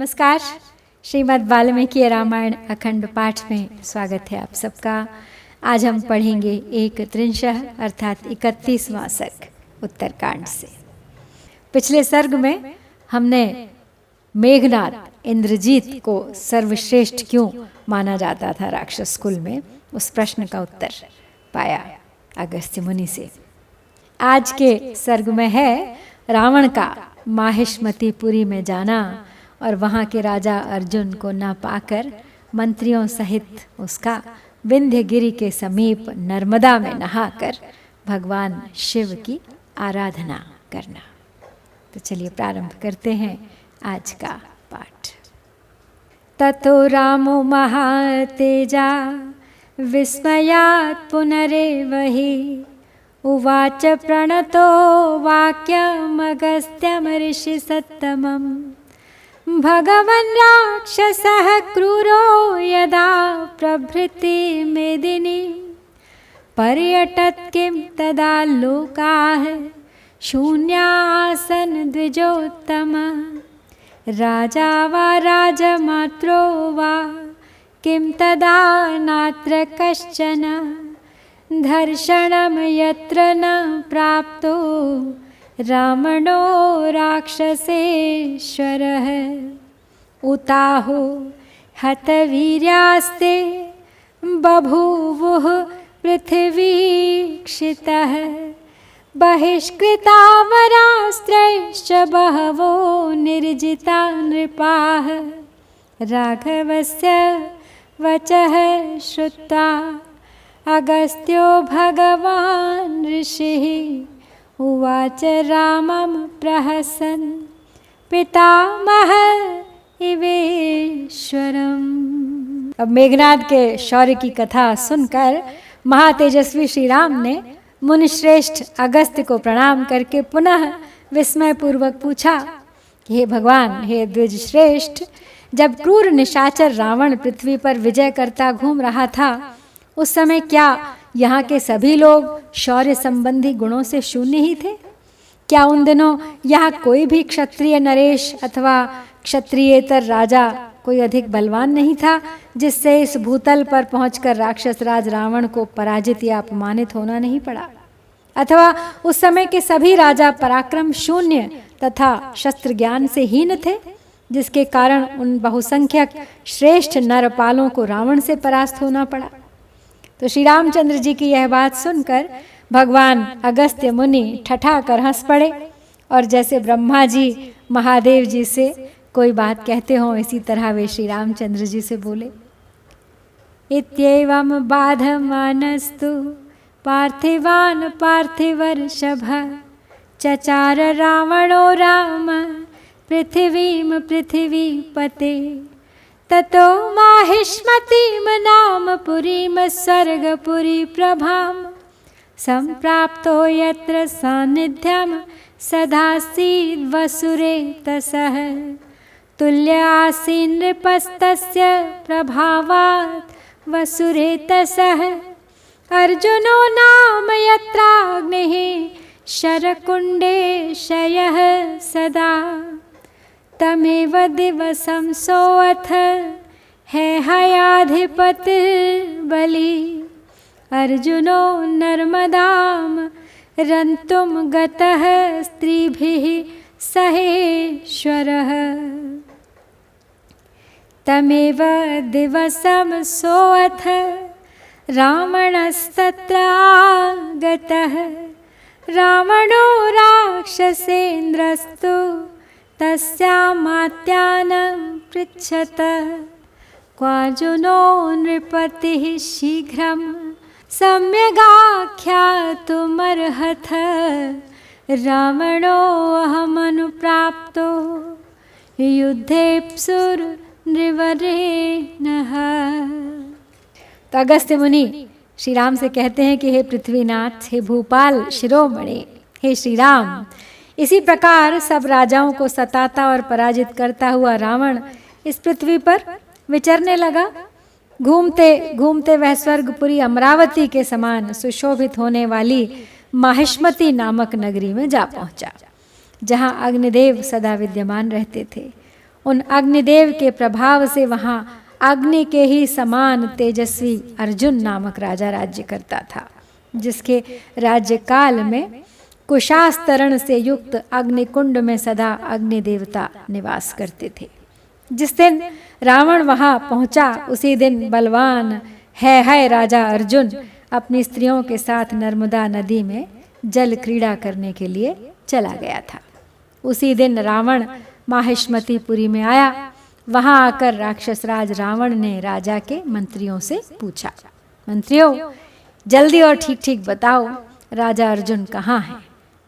नमस्कार। श्रीमद् वाल्मीकि रामायण अखंड पाठ में स्वागत है आप सबका। आज हम पढ़ेंगे 31 अर्थात 31वां सर्ग उत्तरकांड से। पिछले सर्ग में हमने मेघनाद इंद्रजीत को सर्वश्रेष्ठ क्यों माना जाता था राक्षस कुल में, उस प्रश्न का उत्तर पाया अगस्त्य मुनि से। आज के सर्ग में है रावण का माहिष्मतीपुरी में जाना और वहाँ के राजा अर्जुन को न पाकर मंत्रियों सहित उसका विंध्यगिरि के समीप नर्मदा में नहाकर भगवान शिव की आराधना करना। तो चलिए प्रारंभ करते हैं आज का पाठ। ततो रामो महातेजा विस्मयात् पुनरेव हि उवाच प्रणतो वाक्यमगस्त्यं ऋषिसत्तमम् भगवन् राक्षसः क्रूरो यदा प्रभृति मेदिनी पर्यटत् किं तदा लोकाः शून्यासन् द्विजोत्तम राजा वा राजमात्रो वा किं तदा नात्र कश्चन धर्षणं यत्र न प्राप्तो रावणो राक्षसेश्वरः उताहो हतवीर्यास्ते बभूवुः पृथिवीक्षितः बहिष्कृतावरास्त्रैश्च बहवो निर्जिता नृपाः राघवस्य वचः श्रुत्वा अगस्त्यो भगवान् ऋषिः उवाच रामं प्रहसन् पितामह इवेश्वरम्। अब मेघनाद के शौर्य की कथा सुनकर महातेजस्वी श्री राम ने मुनिश्रेष्ठ अगस्त्य को प्रणाम करके पुनः विस्मय पूर्वक पूछा कि हे भगवान, हे द्विज श्रेष्ठ, जब क्रूर निशाचर रावण पृथ्वी पर विजय करता घूम रहा था उस समय क्या यहाँ के सभी लोग शौर्य संबंधी गुणों से शून्य ही थे? क्या उन दिनों यहाँ कोई भी क्षत्रिय नरेश अथवा क्षत्रियेतर राजा कोई अधिक बलवान नहीं था जिससे इस भूतल पर पहुंचकर राक्षस राज रावण को पराजित या अपमानित होना नहीं पड़ा? अथवा उस समय के सभी राजा पराक्रम शून्य तथा शस्त्र ज्ञान से हीन थे जिसके कारण उन बहुसंख्यक श्रेष्ठ नरपालों को रावण से परास्त होना पड़ा? तो श्री रामचंद्र जी की यह बात सुनकर भगवान अगस्त्य मुनि ठठा कर हंस पड़े और जैसे ब्रह्मा जी महादेव जी से कोई बात कहते हों इसी तरह वे श्री रामचंद्र जी से बोले। इत्येवं बाधमानस्तु पार्थिवान् पार्थिवर्षभ चचार रावणो राम पृथिवीं पृथिवीपते ततो माहिष्मतीं नाम पुरीं स्वर्गपुरी प्रभां सम्प्राप्तो यत्र सान्निध्यं सदासीद्वसुरे तसः तुल्य आसीन् नृपस्तस्य प्रभावात् वसुरे तसः अर्जुनो नाम यत्राग्निः शरकुण्डे शयः सदा तमेव दिवसं सोऽथ है हयाधिपतिर्बली अर्जुनो नर्मदां रन्तुं गतः स्त्रीभिः सहेश्वरः तमेव दिवसं सोऽथ रावणस्तत्र आगतः रावणो राक्षसेन्द्रस्तु तस्यामात्यानं पृच्छत क्वार्जुनो नृपतिः शीघ्रं सम्यगाख्यातुमर्हथ रावणो अहमनुप्राप्तो युद्धेप्सुर्नृवरेणः। तो अगस्त्य मुनि श्री राम से कहते हैं कि हे पृथ्वीनाथ, हे भूपाल शिरोमणि, हे श्री राम, इसी प्रकार सब राजाओं को सताता और पराजित करता हुआ रावण इस पृथ्वी पर विचरने लगा। घूमते घूमते वह स्वर्गपुरी अमरावती के समान सुशोभित होने वाली माहिष्मती नामक नगरी में जा पहुंचा, जहां अग्निदेव सदा विद्यमान रहते थे। उन अग्निदेव के प्रभाव से वहाँ अग्नि के ही समान तेजस्वी अर्जुन नामक राजा राज्य करता था, जिसके राज्य काल में कुशास्तरण से युक्त अग्निकुंड में सदा अग्नि देवता निवास करते थे। जिस दिन रावण वहाँ पहुँचा उसी दिन बलवान है राजा अर्जुन अपनी स्त्रियों के साथ नर्मदा नदी में जल क्रीड़ा करने के लिए चला गया था। उसी दिन रावण माहिष्मतीपुरी में आया। वहां आकर राक्षसराज रावण ने राजा के मंत्रियों से पूछा, मंत्रियों जल्दी और ठीक ठीक बताओ राजा अर्जुन कहाँ है?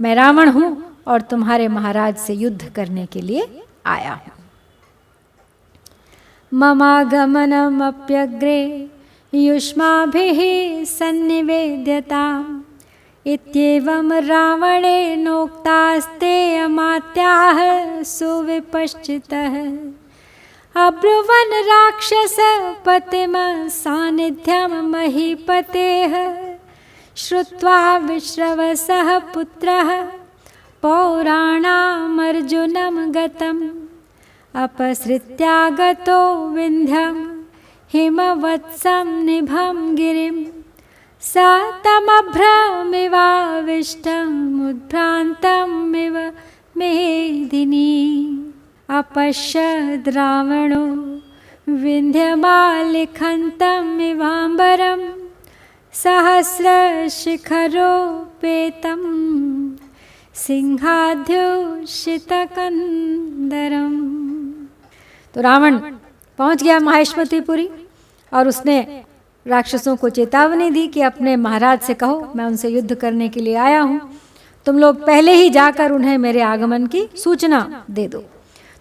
मैं रावण हूं और तुम्हारे महाराज से युद्ध करने के लिए आया हूं। ममागमनमप्यग्रे युष्माभिः सन्निवेद्यताम् इत्येवं रावणेनोक्तास्ते अमात्याः सुविपश्चितः अब्रुवन् राक्षसपतिम सान्निध्यं महीपतेः श्रुत्वा विश्रवसः पुत्रः पौराणामर्जुनं गतम् अपसृत्यागतो विन्ध्यं हिमवत्सं निभं गिरिं स तमभ्रमिवाविष्टमुद्भ्रान्तमिव मेदिनी अपश्यद् रावणो विन्ध्यमालिखन्तमिवाम्बरं सहस्रशिखरोपेतं सिंहाद्योषितकन्दरम्। तो रावण पहुंच गया माहिष्मतीपुरी और उसने राक्षसों को चेतावनी दी कि अपने महाराज से कहो मैं उनसे युद्ध करने के लिए आया हूं, तुम लोग पहले ही जाकर उन्हें मेरे आगमन की सूचना दे दो।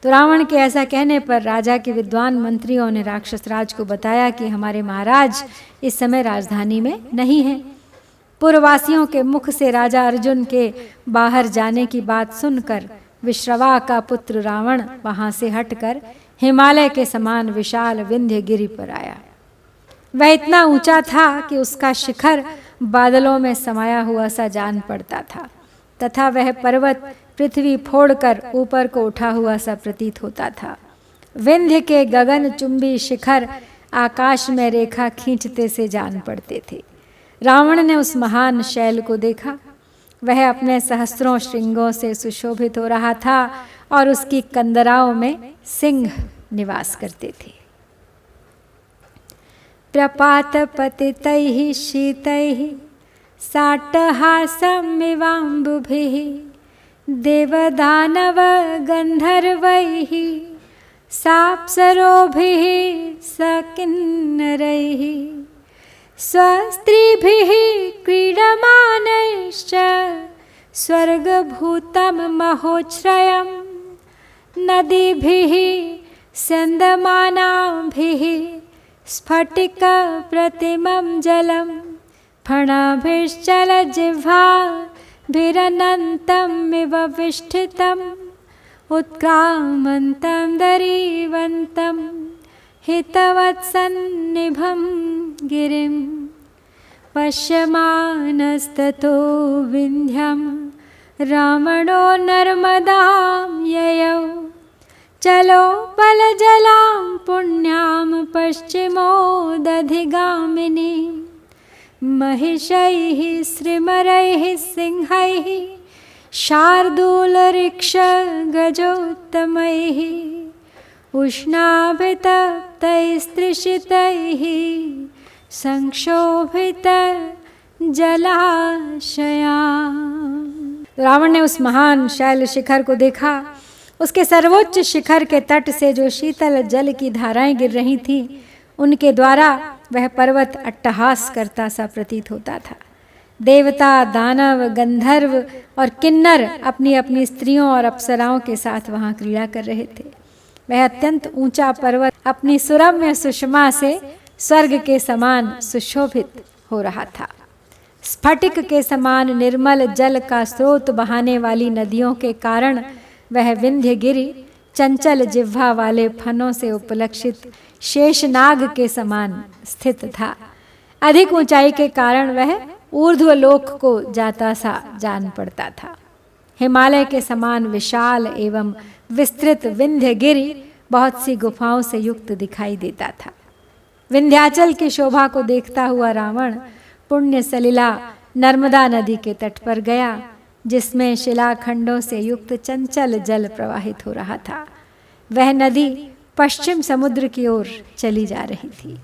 तो रावण के ऐसा कहने पर राजा के विद्वान मंत्रियों ने राक्षस राज को बताया कि हमारे महाराज इस समय राजधानी में नहीं है। पूर्ववासियों के मुख से राजा अर्जुन के बाहर जाने की बात सुनकर विश्रवा का पुत्र रावण वहां से हटकर हिमालय के समान विशाल विंध्य गिरि पर आया। वह इतना ऊंचा था कि उसका शिखर बादलों में समाया हुआ सा जान पड़ता था तथा वह पर्वत पृथ्वी फोड़कर ऊपर को उठा हुआ सा प्रतीत होता था। विंध्य के गगन चुंबी शिखर आकाश में रेखा खींचते से जान पड़ते थे। रावण ने उस महान शैल को देखा। वह अपने सहस्रों श्रृंगों से सुशोभित हो रहा था और उसकी कंदराओं में सिंह निवास करते थे। प्रपातपतितैः शीतैः साट्टहासमिवाम्बुभिः देवदानवगन्धर्वैः साप्सरोभिः सकिन्नरैः स्वस्त्रीभिः क्रीडमानैश्च स्वर्गभूतं महोच्छ्रयं नदीभिः स्यन्दमानाभिः स्फटिकप्रतिमं जलं फणाभिश्चलजिह्वाभिरनन्तमिव विष्ठितम् उत्क्रामन्तं दरीवन्तं हितवत्सन्निभं गिरिं पश्यमानस्ततो विन्ध्यं रावणो नर्मदां ययौ चलोपलजलां पुण्यां पश्चिमोदधिगामिनीं महिषैः श्रीमरैः सिंहैः शार्दूलऋक्षगजोत्तमैः उष्णाभितप्तैस्त्रिशितैः संक्षोभितजलाशया। रावण ने उस महान शैल शिखर को देखा। उसके सर्वोच्च शिखर के तट से जो शीतल जल की धाराएं गिर रही थीं, उनके द्वारा वह पर्वत अट्टहास करता सा प्रतीत होता था। देवता, दानव, गंधर्व और किन्नर अपनी अपनी स्त्रियों और अप्सराओं के साथ वहां क्रीड़ा कर रहे थे। वह अत्यंत ऊंचा पर्वत अपनी सुरम्य सुषमा से स्वर्ग के समान सुशोभित हो रहा था। स्फटिक के समान निर्मल जल का स्रोत बहाने वाली नदियों के कारण वह विंध्यगिरि चंचल जिह्वा वाले फनों से उपलक्षित शेषनाग के समान स्थित था। अधिक ऊंचाई के कारण वह ऊर्ध्वलोक को जाता सा जान पड़ता था। हिमालय के समान विशाल एवं विस्तृत विंध्यगिरि बहुत सी गुफाओं से युक्त दिखाई देता था। विंध्याचल की शोभा को देखता हुआ रावण पुण्य सलिला नर्मदा नदी के तट पर गया, जिसमें शिलाखंडों से युक्त चंचल जल प्रवाहित हो रहा था। वह नदी पश्चिम समुद्र की ओर चली जा रही थी।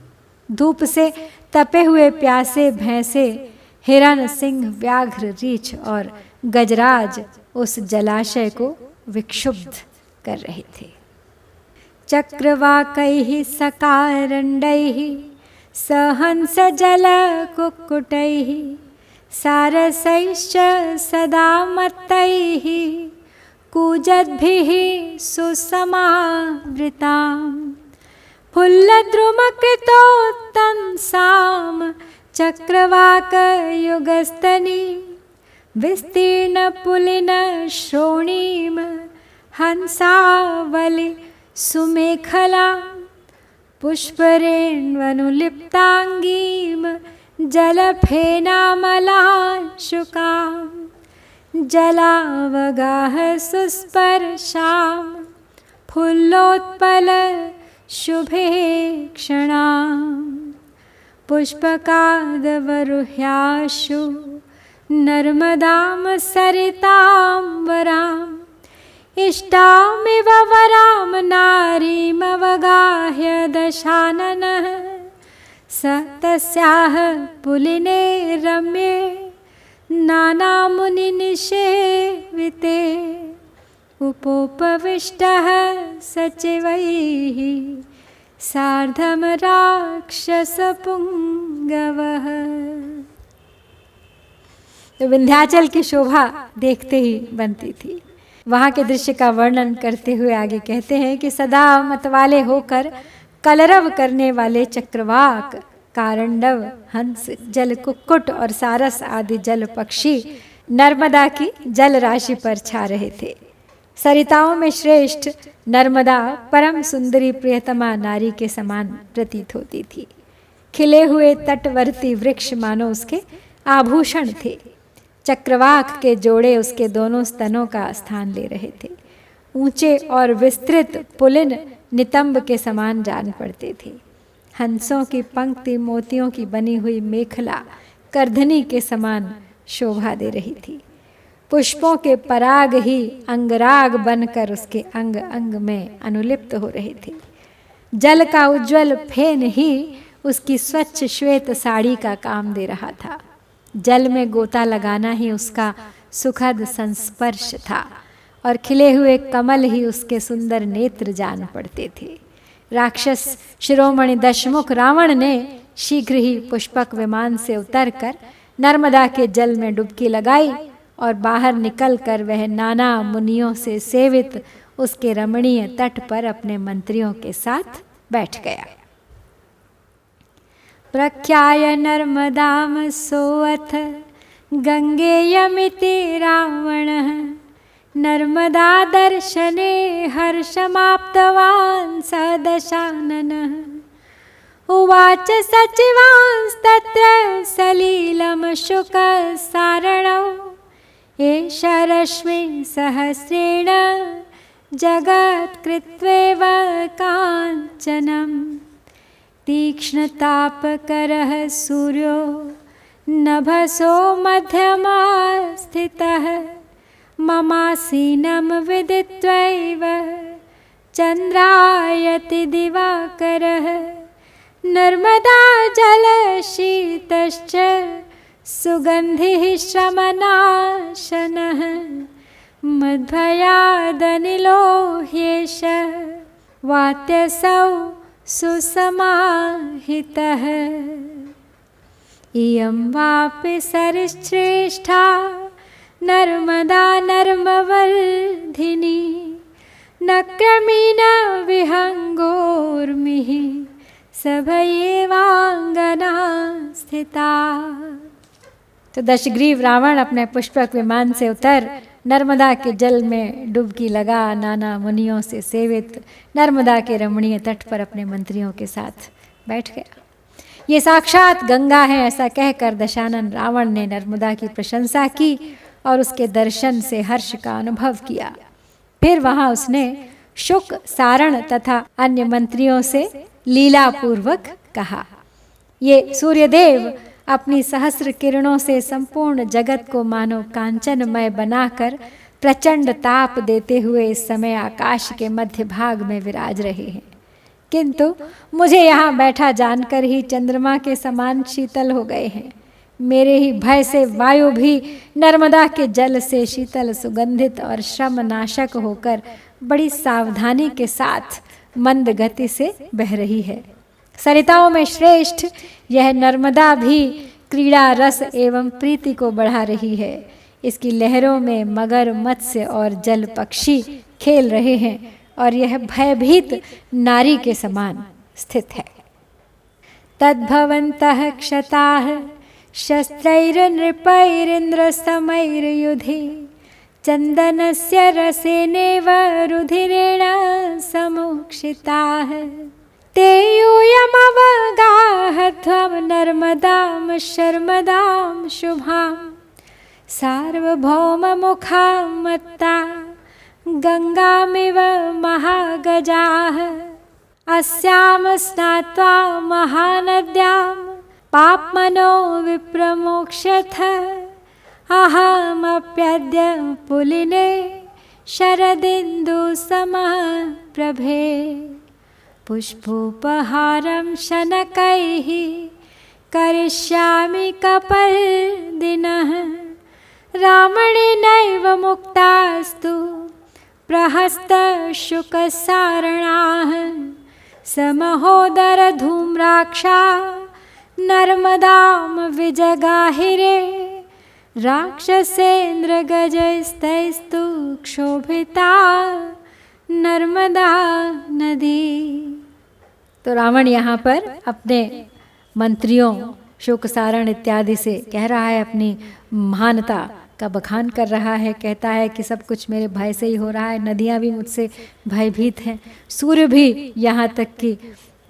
धूप से तपे हुए प्यासे भैंसे, हिरण, सिंह, व्याघ्र, रीछ और गजराज उस जलाशय को विक्षुब्ध कर रहे थे। चक्रवाकैः सकारण्डैः सहंस जल कुक्कुटैः सारसैश्च सदा मत्तैः कूजद्भिः सुसमावृताम् फुल्लद्रुमकृतोत्तंसां चक्रवाकयुगस्तनी विस्तीर्णपुलिनश्रोणीं हंसावलि सुमेखलां पुष्परेण्वनुलिप्ताङ्गीं जलफेनामलांशुकां जलावगाह सुस्पर्शां फुल्लोत्पल शुभे क्षणां पुष्पकादवरुह्याशु नर्मदां सरितां वराम् इष्टामिव वरां नारीमवगाह्य दशाननः स तस्याः पुलिने रम्ये नानामुनिनिषेविते उपोपविष्टः सचिवैः सार्धं राक्षसपुंगवः। तो विंध्याचल की शोभा देखते ही बनती थी। वहाँ के दृश्य का वर्णन करते हुए आगे कहते हैं कि सदा मतवाले होकर कलरव करने वाले चक्रवाक, कारंडव, हंस, जल कुक्कुट और सारस आदि जल पक्षी नर्मदा की जल राशि पर छा रहे थे। सरिताओं में श्रेष्ठ नर्मदा परम सुंदरी प्रियतमा नारी के समान प्रतीत होती थी। खिले हुए तटवर्ती वृक्ष मानो उसके आभूषण थे। चक्रवाक के जोड़े उसके दोनों स्तनों का स्थान ले रहे थे। ऊंचे और विस्तृत पुलिन नितंब के समान जान पड़ते थे। हंसों की पंक्ति मोतियों की बनी हुई मेखला करधनी के समान शोभा दे रही थी। पुष्पों के पराग ही अंगराग बनकर उसके अंग अंग में अनुलिप्त हो रहे थे। जल का उज्ज्वल फेन ही उसकी स्वच्छ श्वेत साड़ी का काम दे रहा था। जल में गोता लगाना ही उसका सुखद संस्पर्श था और खिले हुए कमल ही उसके सुंदर नेत्र जान पड़ते थे। राक्षस शिरोमणि दशमुख रावण ने शीघ्र ही पुष्पक विमान से उतरकर नर्मदा के जल में डुबकी लगाई और बाहर निकलकर वह नाना मुनियों से सेवित उसके रमणीय तट पर अपने मंत्रियों के साथ बैठ गया। प्रख्याय नर्मदां सोऽथ गंगेयमिति रावणः नर्मदा दर्शने हर्षमाप्तवान् स दशाननः उवाच सचिवांस्तत्र सलिलं शुकसारणौ एष रश्मि सहस्रेण जगत्कृत्वेव काञ्चनम् तीक्ष्णतापकरः सूर्यो नभसो मध्यमास्थितः ममासीनं विदित्वैव चन्द्रायति दिवाकरः नर्मदा जलशीतश्च सुगन्धिः श्रमनाशनः मद्भयादनिलो ह्येष वात्यसौ सुसमाहितः इयं वापि सरिश्रेष्ठा नर्मदा नर्मवर्धिनी न क्रमेण विहंगोर्मिः सभयेवांगना स्थिता। तो दशग्रीव रावण अपने पुष्पक विमान से उतर नर्मदा के जल में डुबकी लगा नाना मुनियों से सेवित नर्मदा के रमणीय तट पर अपने मंत्रियों के साथ बैठ गया। ये साक्षात गंगा है ऐसा कहकर दशानन रावण ने नर्मदा की प्रशंसा की और उसके दर्शन से हर्ष का अनुभव किया। फिर वहाँ उसने शुक, सारण तथा अन्य मंत्रियों से लीला पूर्वक कहा। ये सूर्यदेव अपनी सहस्र किरणों से संपूर्ण जगत को मानो कांचनमय बनाकर प्रचंड ताप देते हुए इस समय आकाश के मध्य भाग में विराज रहे हैं, किंतु मुझे यहाँ बैठा जानकर ही चंद्रमा के समान शीतल हो गए हैं। मेरे ही भय से वायु भी नर्मदा के जल से शीतल, सुगंधित और श्रम नाशक होकर बड़ी सावधानी के साथ मंद गति से बह रही है। सरिताओं में श्रेष्ठ यह नर्मदा भी क्रीड़ा रस एवं प्रीति को बढ़ा रही है। इसकी लहरों में मगर, मत्स्य और जल पक्षी खेल रहे हैं और यह भयभीत नारी के समान स्थित है। तद्भवन्तः क्षताः शस्त्रैर्नृपैरिन्द्र समैर्युधि चन्दनस्य रसेनेव रुधिरेण समुक्षिताः ते यूयमवगाहध्वं नर्मदां शर्मदां शुभां सार्वभौममुखां मत्ता गंगामिव महागजाः अस्यां स्नात्वा महानद्यां पाप्मनो विप्रमोक्षथ अहमप्यद्य पुलिने शरदिन्दु समप्रभे पुष्पोपहारं शनकैः करिष्यामि कपर्दिनः रावणेनैव मुक्तास्तु प्रहस्तशुकसारणाः समहोदर धूम्राक्षा नर्मदां विजगाहिरे राक्षसेन्द्र गजस्तैस्तु क्षोभिता नर्मदा नदी। तो रावण यहाँ पर अपने मंत्रियों शुक, सारण इत्यादि से कह रहा है, अपनी महानता का बखान कर रहा है। कहता है कि सब कुछ मेरे भय से ही हो रहा है, नदियाँ भी मुझसे भयभीत हैं, सूर्य भी यहाँ तक कि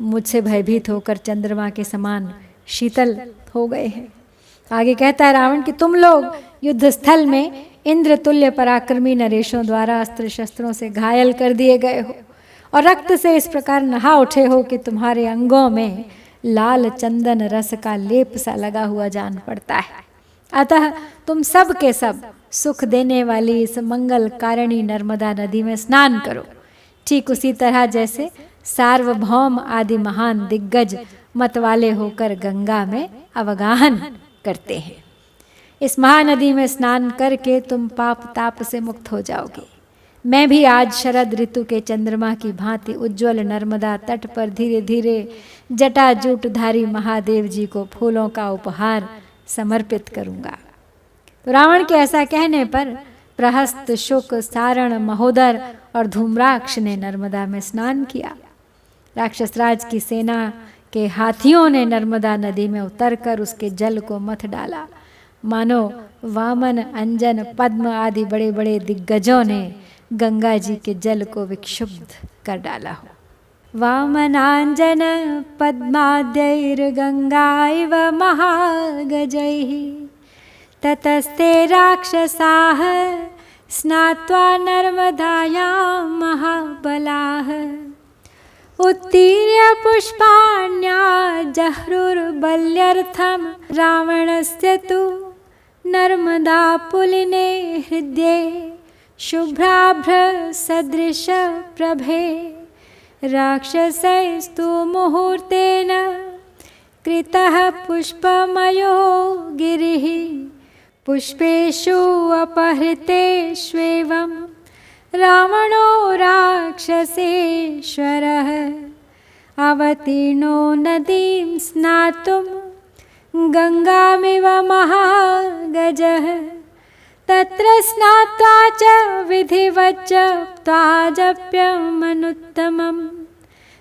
मुझसे भयभीत होकर चंद्रमा के समान शीतल हो गए हैं। आगे कहता है रावण कि तुम लोग युद्ध स्थल में इंद्र तुल्य पराक्रमी नरेशों द्वारा अस्त्र शस्त्रों से घायल कर दिए गए हो और रक्त से इस प्रकार नहा उठे हो कि तुम्हारे अंगों में लाल चंदन रस का लेप सा लगा हुआ जान पड़ता है। अतः तुम सब के सब सुख देने वाली इस मंगल कारिणी नर्मदा नदी में स्नान करो, ठीक उसी तरह जैसे सार्वभौम आदि महान दिग्गज मत वाले होकर गंगा में अवगाहन करते हैं। इस महानदी में स्नान करके तुम पाप ताप से मुक्त हो जाओगे। मैं भी आज शरद ऋतु के चंद्रमा की भांति उज्ज्वल नर्मदा तट पर धीरे धीरे जटाजूटधारी महादेव जी को फूलों का उपहार समर्पित करूंगा। तो रावण के ऐसा कहने पर प्रहस्त, शुक, सारण, महोदर और धूम्राक्ष ने नर्मदा में स्नान किया। राक्षसराज की सेना के हाथियों ने नर्मदा नदी में उतरकर उसके जल को मथ डाला, मानो वामन, अंजन, पद्म आदि बड़े बड़े दिग्गजों ने गंगा जी के जल को विक्षुब्ध कर डाला हो। वामनांजन पद्माद्यैर्गंगाइव महागजैः ततस्ते राक्षसाः स्नात्वा नर्मदायां महाबलाः उत्तीर्य पुष्पाण्या जह्रुर्बल्यर्थं रावणस्य तु नर्मदा पुलिने हृद्ये शुभ्राभ्र सदृश प्रभे राक्षसैस्तु मुहूर्तेन कृतः पुष्पमयो गिरिः पुष्पेषु अपहृतेष्वेवं रावणो राक्षसेश्वरः अवतीर्णो नदीं स्नातुं गंगामिव महागजः तत्र स्नात्वा च विधिवच्च त्वाजप्यमनुत्तमं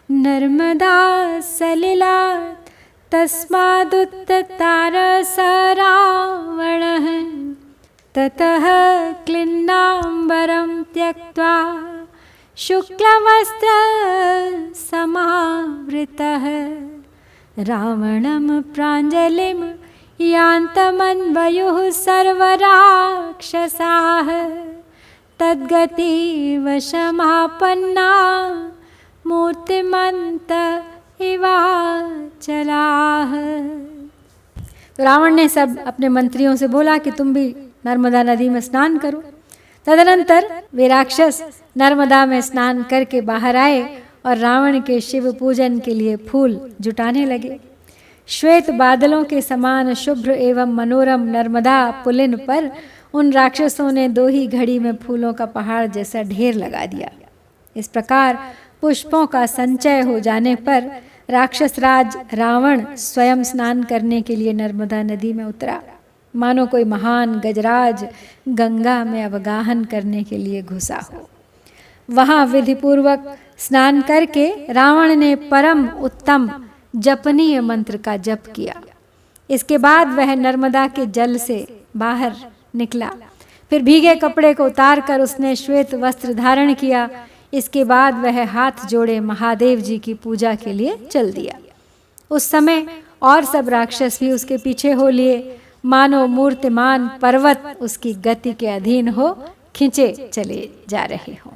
नर्मदा सलिलात् तस्मादुत्तार स रावणः ततः क्लिन्नाम्बरं त्यक्त्वा शुक्लवस्त्रसमावृतः रावणं प्राञ्जलिं यान्तमन्वयुः सर्वराक्षसाः तद्गति वशमापन्ना मूर्तिमंत इवाचलाः। तो रावण ने सब अपने मंत्रियों से बोला कि तुम भी नर्मदा नदी में स्नान करो। तदनंतर वे राक्षस नर्मदा में स्नान करके बाहर आए और रावण के शिव पूजन के लिए फूल जुटाने लगे। श्वेत बादलों के समान शुभ्र एवं मनोरम नर्मदा पुलिन पर उन राक्षसों ने 2 ही घड़ी में फूलों का पहाड़ जैसा ढेर लगा दिया। इस प्रकार पुष्पों का संचय हो जाने पर राक्षस राज रावण स्वयं स्नान करने के लिए नर्मदा नदी में उतरा, मानो कोई महान गजराज गंगा में अवगाहन करने के लिए घुसा हो। वहां विधिपूर्वक स्नान करके रावण ने परम उत्तम जपनीय मंत्र का जप किया। इसके बाद वह नर्मदा के जल से बाहर निकला। फिर भीगे कपड़े को उतार कर उसने श्वेत वस्त्र धारण किया। इसके बाद वह हाथ जोड़े महादेव जी की पूजा के लिए चल दिया। उस समय और सब राक्षस भी उसके पीछे हो लिए, मानो मूर्तिमान पर्वत उसकी गति के अधीन हो खिंचे चले जा रहे हों।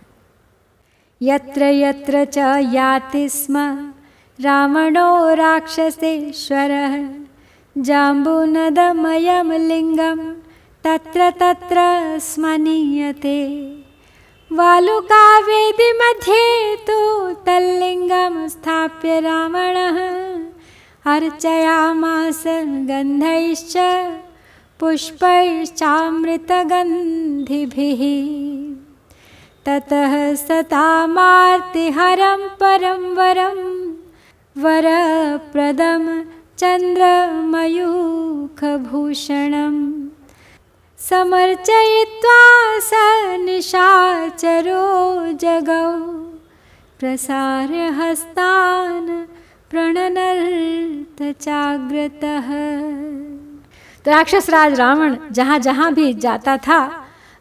यत्र यत्र च याति स्म रावणो राक्षसेश्वरः जाम्बूनदमयं लिंगं तत्र तत्र स्मनीयते। वालुकावेदी मध्ये तु तल्लिंगं स्थाप्य रावणः अर्चयामास गन्धैश्च पुष्पैश्चामृतगन्धिभिः। ततः सतामार्तिहरं परं वरं वरप्रदं चन्द्रमयूखभूषणं समर्चयित्वा स निशाचरो जगौ प्रसार्य हस्तान् प्रणनर्तचाग्रतः। तो राक्षस राज रावण जहाँ जहाँ भी जाता था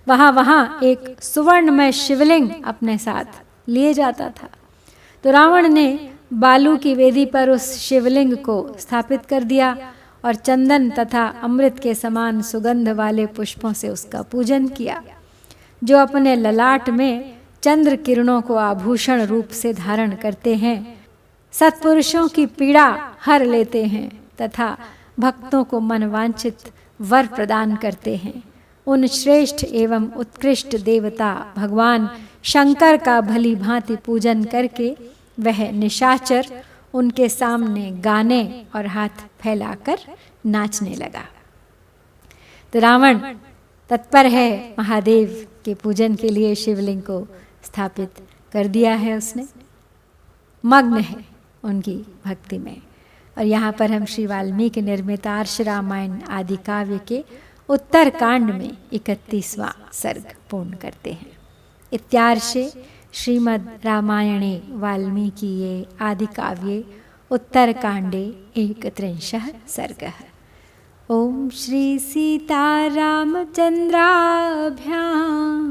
वहाँ वहाँ एक सुवर्णमय शिवलिंग अपने साथ लिए जाता था। तो रावण ने बालू की वेदी पर उस शिवलिंग को स्थापित कर दिया और चंदन तथा अमृत के समान सुगंध वाले पुष्पों से उसका पूजन किया, जो अपने ललाट में चंद्र किरणों को आभूषण रूप से धारण करते हैं, सत्पुरुषों की पीड़ा हर लेते हैं तथा भक्तों को मनवांछित वर प्रदान करते हैं। उन श्रेष्ठ एवं उत्कृष्ट देवता भगवान शंकर का भली भांति पूजन करके वह निशाचर उनके सामने गाने और हाथ फैलाकर नाचने लगा। तो रावण तत्पर है महादेव के पूजन के लिए, शिवलिंग को स्थापित कर दिया है उसने, मग्न है उनकी भक्ति में। और यहाँ पर हम श्री वाल्मीकि निर्मित आर्ष रामायण आदि काव्य के उत्तर कांड में 31वां सर्ग पूर्ण करते हैं। इत्यार्षे श्रीमद् रामायणे वाल्मीकिये आदि काव्ये उत्तर कांडे 31 सर्गः। ओम श्री सीतारामचंद्राभ्यां